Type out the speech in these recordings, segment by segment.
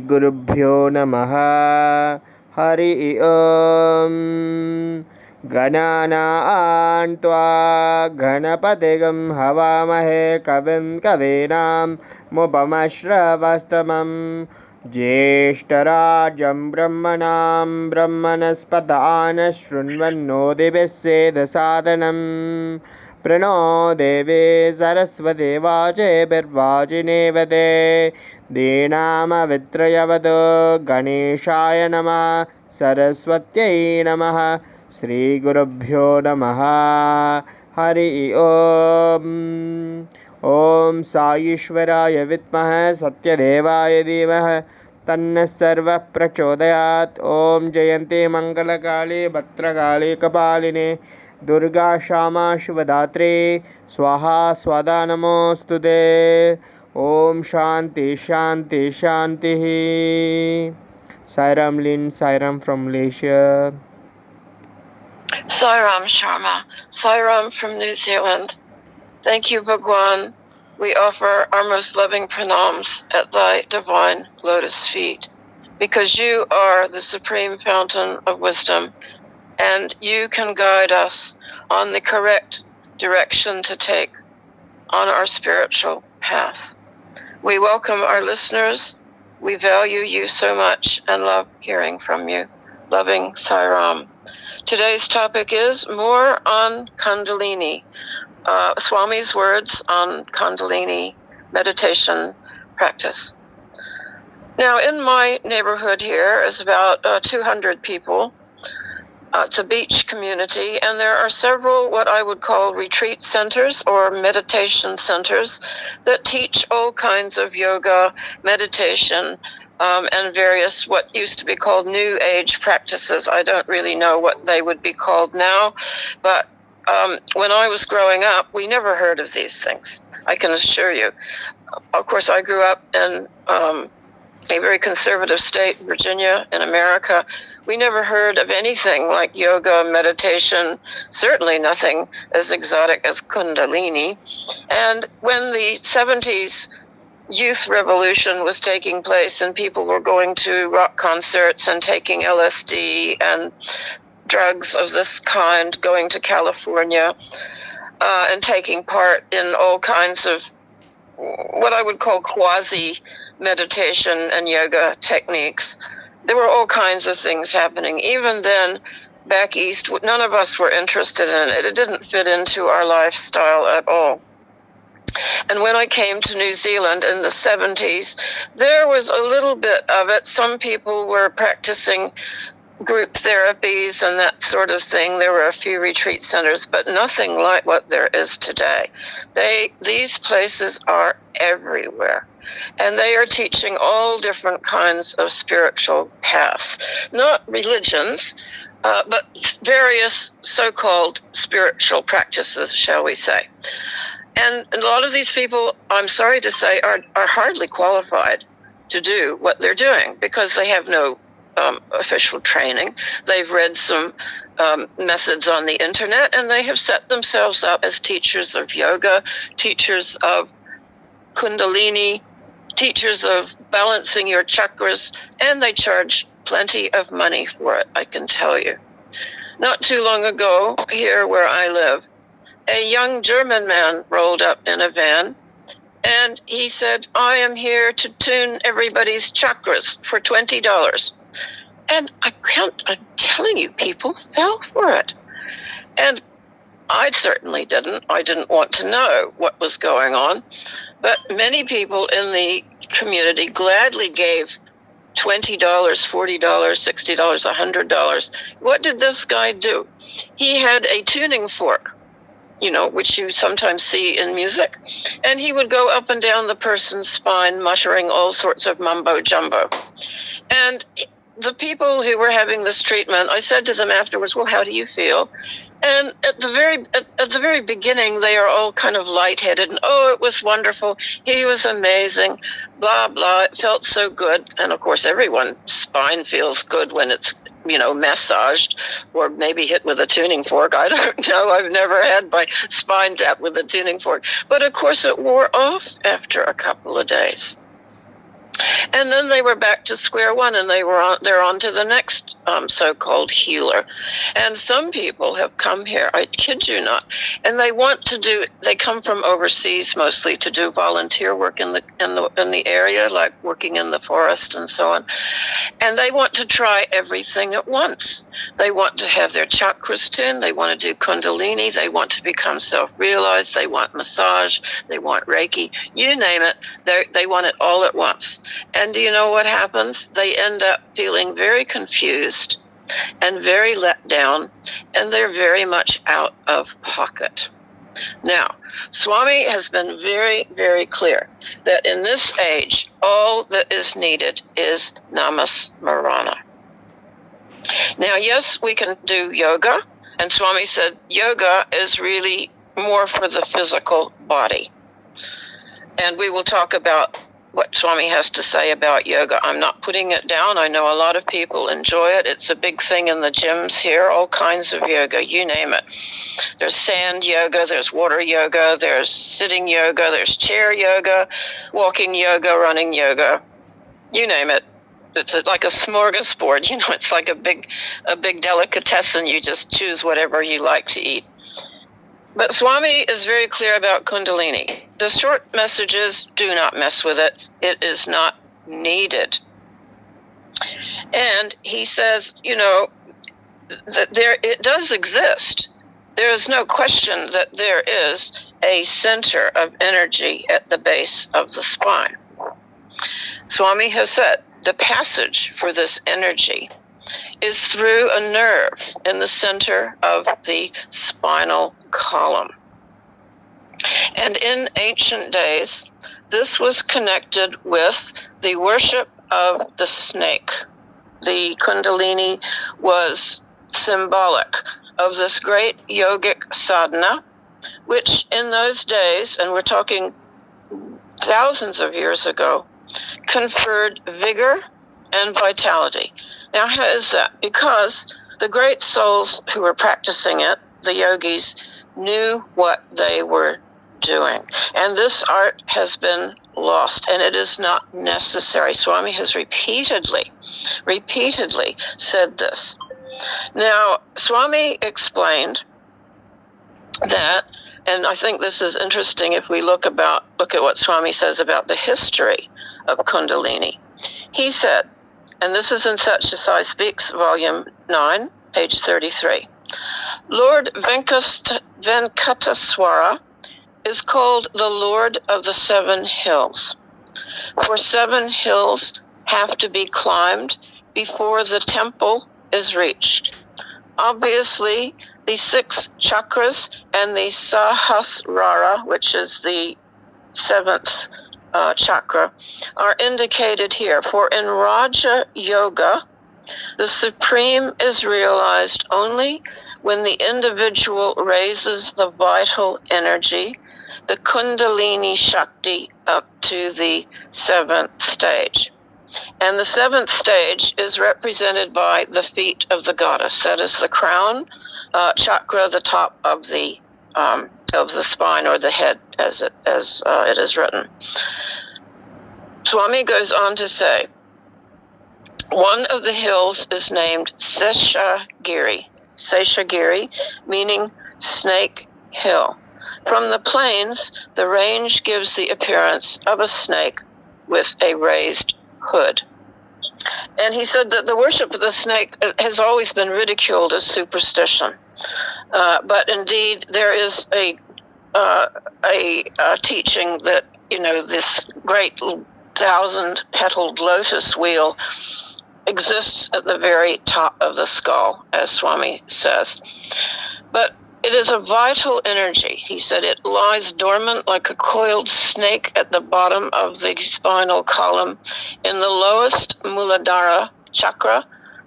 श्रीगुरुभ्यो नमः। हरि ओम्। गणानां त्वा गणपतिगं हवामहे कविं कवीनां मुपमश्रवस्तमं ज्येष्ठराजं ब्रह्मणां ब्रह्मणस्पदान शृण्वन्नोदिभिः सेदसादनं प्रणो देवी सरस्वती वाजेभिर्वाजिनेवदे दीनामवित्रयवद गणेशाय नमः सरस्वत्यै नमः श्रीगुरुभ्यो नमः। हरि ओम्। ॐ साईश्वराय विद्महे सत्यदेवाय धीमहि तन्नः सर्वः प्रचोदयात्। ॐ जयन्ती मङ्गलकाली भद्रकाली कपालिनी दुर्गा क्षमा शिवदात्री स्वाहा स्वदा नमोऽस्तुते। ॐ शान्ति शान्ति शान्तिः। Sairam Lin, Sairam from Malaysia. Sairam Sharma, Sairam from New Zealand. Thank you, Bhagwan. We offer our most loving pranams at thy divine lotus feet, because you are the supreme fountain of wisdom, and you can guide us on the correct direction to take on our spiritual path. We welcome our listeners. We value you so much and love hearing from you. Loving Sairam. Today's topic is more on Kundalini. Swami's words on Kundalini meditation practice. Now, in my neighborhood here is about 200 people. It's a beach community, and there are several what I would call retreat centers or meditation centers that teach all kinds of yoga, meditation, and various what used to be called New Age practices. I don't really know what they would be called now, but when I was growing up, we never heard of these things, I can assure you. Of course, I grew up in a very conservative state, Virginia, in America. We never heard of anything like yoga, meditation, certainly nothing as exotic as Kundalini. And when the 70s youth revolution was taking place and people were going to rock concerts and taking LSD and drugs of this kind, going to California and taking part in all kinds of what I would call quasi-meditation and yoga techniques. There were all kinds of things happening. Even then, back east, none of us were interested in it. It didn't fit into our lifestyle at all. And when I came to New Zealand in the 70s, there was a little bit of it. Some people were practicing group therapies and that sort of thing. There were a few retreat centers, but nothing like what there is today. These places are everywhere, and they are teaching all different kinds of spiritual paths, not religions, but various so-called spiritual practices, shall we say. And a lot of these people, I'm sorry to say, are hardly qualified to do what they're doing because they have no official training. They've read some methods on the internet, and they have set themselves up as teachers of yoga, teachers of Kundalini, teachers of balancing your chakras, and they charge plenty of money for it, I can tell you. Not too long ago, here where I live, a young German man rolled up in a van, and he said, "I am here to tune everybody's chakras for $20. And I'm telling you, people fell for it. And I certainly didn't. I didn't want to know what was going on. But many people in the community gladly gave $20, $40, $60, $100. What did this guy do? He had a tuning fork, which you sometimes see in music. And he would go up and down the person's spine, muttering all sorts of mumbo jumbo. And the people who were having this treatment, I said to them afterwards, "Well, how do you feel?" And at the very beginning, they are all kind of lightheaded and, "Oh, it was wonderful. He was amazing, blah, blah. It felt so good." And of course, everyone's spine feels good when it's, massaged or maybe hit with a tuning fork. I don't know. I've never had my spine tapped with a tuning fork. But of course, it wore off after a couple of days. And then they were back to square one, and they're on to the next so-called healer. And some people have come here, I kid you not, and they come from overseas mostly to do volunteer work in the area, like working in the forest and so on. And they want to try everything at once. They want to have their chakras tuned. They want to do Kundalini. They want to become self-realized. They want massage. They want Reiki. You name it. They want it all at once. And do you know what happens? They end up feeling very confused and very let down, and they're very much out of pocket. Now, Swami has been very, very clear that in this age, all that is needed is namasmarana. Now, yes, we can do yoga, and Swami said yoga is really more for the physical body. And we will talk about what Swami has to say about yoga. I'm not putting it down. I know a lot of people enjoy it. It's a big thing in the gyms here, all kinds of yoga, you name it. There's sand yoga, there's water yoga, there's sitting yoga, there's chair yoga, walking yoga, running yoga, you name it. It's like a smorgasbord, it's like a big delicatessen. You just choose whatever you like to eat. But Swami is very clear about Kundalini. The short message is, do not mess with it. It is not needed. And he says, that it does exist. There is no question that there is a center of energy at the base of the spine. Swami has said the passage for this energy is through a nerve in the center of the spinal column. And in ancient days, this was connected with the worship of the snake. The Kundalini was symbolic of this great yogic sadhana, which in those days, and we're talking thousands of years ago, conferred vigor and vitality. Now, how is that? Because the great souls who were practicing it, the yogis, knew what they were doing. And this art has been lost, and it is not necessary. Swami has repeatedly said this. Now, Swami explained that, and I think this is interesting if we look at what Swami says about the history of Kundalini. He said, and this is in Sathya Speaks, Volume 9, page 33. Lord Venkataswara is called the Lord of the 7 hills. For 7 hills have to be climbed before the temple is reached. Obviously, the 6 chakras and the Sahasrara, which is the 7th chakra, are indicated here. For in Raja Yoga, the supreme is realized only when the individual raises the vital energy, the Kundalini Shakti, up to the 7th stage. And the 7th stage is represented by the feet of the goddess. That is the crown chakra, the top of the spine, or the head, as it is written. Swami goes on to say, one of the hills is named Seshagiri, meaning Snake Hill. From the plains, the range gives the appearance of a snake with a raised hood. And he said that the worship of the snake has always been ridiculed as superstition. But indeed, there is a teaching that, this great 1,000-petaled lotus wheel exists at the very top of the skull, as Swami says. But it is a vital energy. He said it lies dormant like a coiled snake at the bottom of the spinal column in the lowest Muladhara chakra,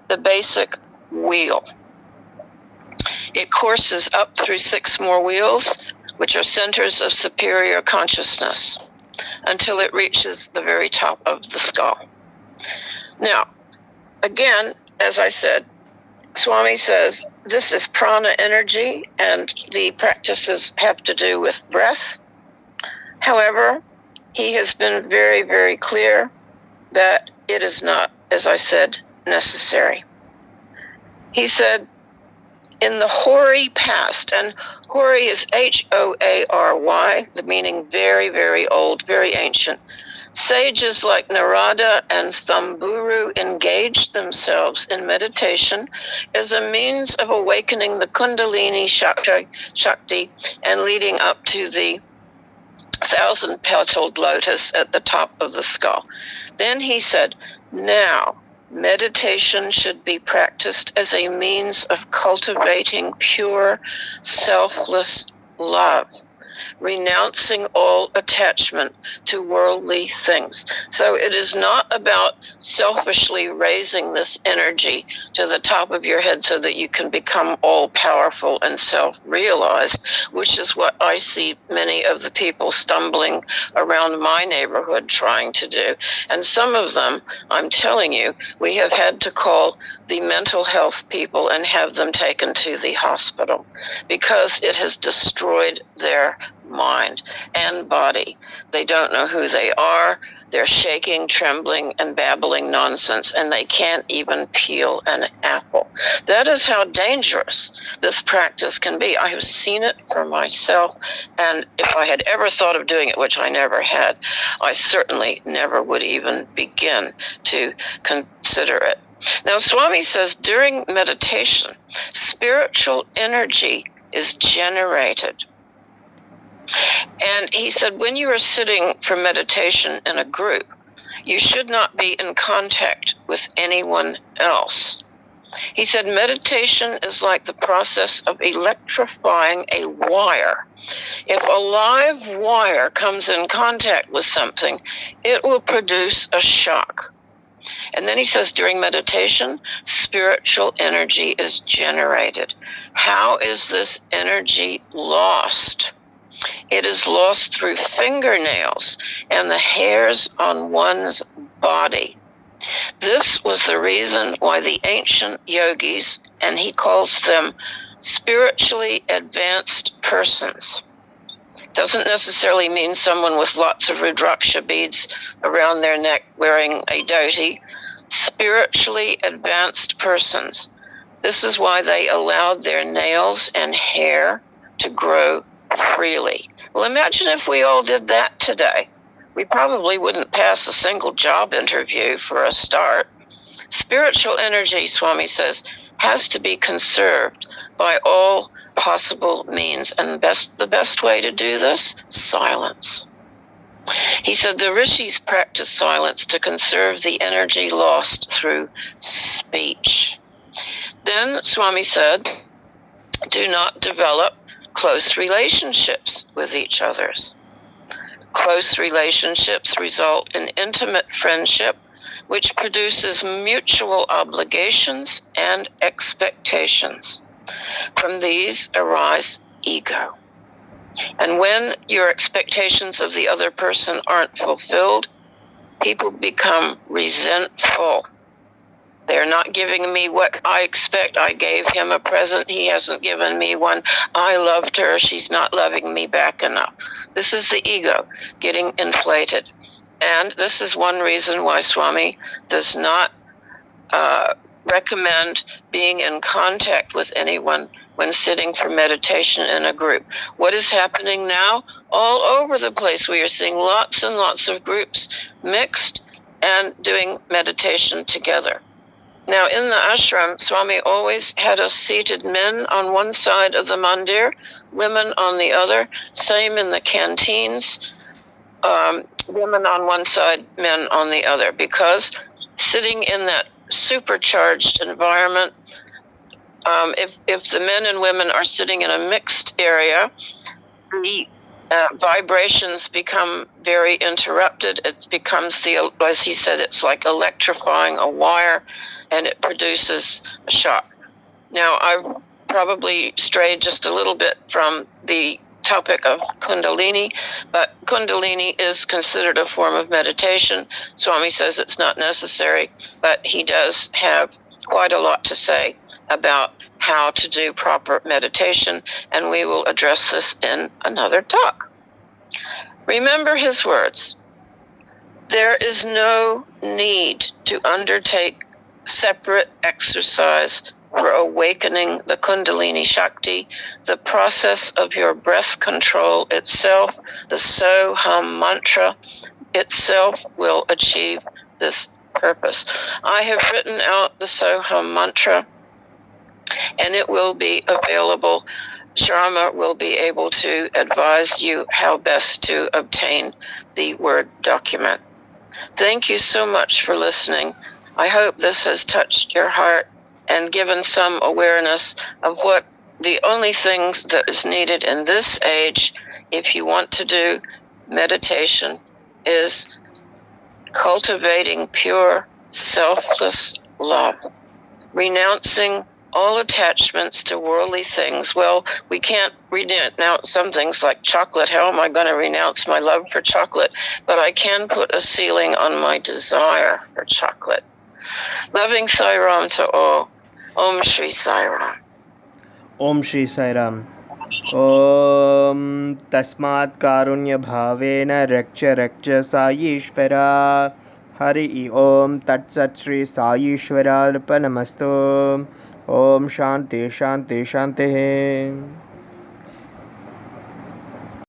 the basic wheel. It courses up through 6 more wheels, which are centers of superior consciousness, until it reaches the very top of the skull. Now, again, as I said, Swami says this is prana energy, and the practices have to do with breath. However, he has been very, very clear that it is not, as I said, necessary. He said, in the hoary past, and hoary is Hoary, the meaning very, very old, very ancient. Sages like Narada and Thamburu engaged themselves in meditation as a means of awakening the Kundalini Shakti and leading up to the 1,000-petaled lotus at the top of the skull. Then he said, now, meditation should be practiced as a means of cultivating pure, selfless love, renouncing all attachment to worldly things. So it is not about selfishly raising this energy to the top of your head so that you can become all-powerful and self-realized, which is what I see many of the people stumbling around my neighborhood trying to do. And some of them, I'm telling you, we have had to call the mental health people and have them taken to the hospital because it has destroyed their mind and body. They don't know who they are. They're shaking, trembling, and babbling nonsense, and they can't even peel an apple. That is how dangerous this practice can be. I have seen it for myself, and if I had ever thought of doing it, which I never had, I certainly never would even begin to consider it. Now, Swami says during meditation, spiritual energy is generated. And he said, when you are sitting for meditation in a group, you should not be in contact with anyone else. He said, meditation is like the process of electrifying a wire. If a live wire comes in contact with something, it will produce a shock. And then he says, during meditation, spiritual energy is generated. How is this energy lost? It is lost through fingernails and the hairs on one's body. This was the reason why the ancient yogis, and he calls them spiritually advanced persons. Doesn't necessarily mean someone with lots of Rudraksha beads around their neck wearing a dhoti. Spiritually advanced persons. This is why they allowed their nails and hair to grow freely. Well, imagine if we all did that today. We probably wouldn't pass a single job interview for a start. Spiritual energy, Swami says, has to be conserved by all possible means. And the best way to do this? Silence. He said the rishis practiced silence to conserve the energy lost through speech. Then Swami said, do not develop close relationships with each other. Close relationships result in intimate friendship, which produces mutual obligations and expectations. From these arise ego. And when your expectations of the other person aren't fulfilled, people become resentful. They're not giving me what I expect. I gave him a present. He hasn't given me one. I loved her. She's not loving me back enough. This is the ego getting inflated. And this is one reason why Swami does not recommend being in contact with anyone when sitting for meditation in a group. What is happening now? All over the place, we are seeing lots and lots of groups mixed and doing meditation together. Now, in the ashram, Swami always had us seated men on one side of the mandir, women on the other. Same in the canteens, women on one side, men on the other, because sitting in that supercharged environment, if the men and women are sitting in a mixed area, the vibrations become very interrupted. It becomes, as he said, it's like electrifying a wire, and it produces a shock. Now, I've probably strayed just a little bit from the topic of Kundalini, but Kundalini is considered a form of meditation. Swami says it's not necessary, but he does have quite a lot to say about how to do proper meditation, and we will address this in another talk. Remember his words. There is no need to undertake separate exercise for awakening the Kundalini Shakti. The process of your breath control itself, the So Hum mantra itself, will achieve this purpose. I have written out the So Hum mantra, and it will be available. Sharma will be able to advise you how best to obtain the Word document. Thank you so much for listening. I hope this has touched your heart and given some awareness of what the only things that is needed in this age, if you want to do meditation, is cultivating pure, selfless love, renouncing all attachments to worldly things. Well, we can't renounce some things like chocolate. How am I going to renounce my love for chocolate? But I can put a ceiling on my desire for chocolate. Loving Sai Ram to all. Om Shri Sai Ram. Om Shri Sai Ram. Om Tasmat Karunya Bhavena Rakcha Rakcha Saishvara. Hari Om Tat Sat Shri Saishvara Arpanamastu. Om Shanti Shanti Shanti.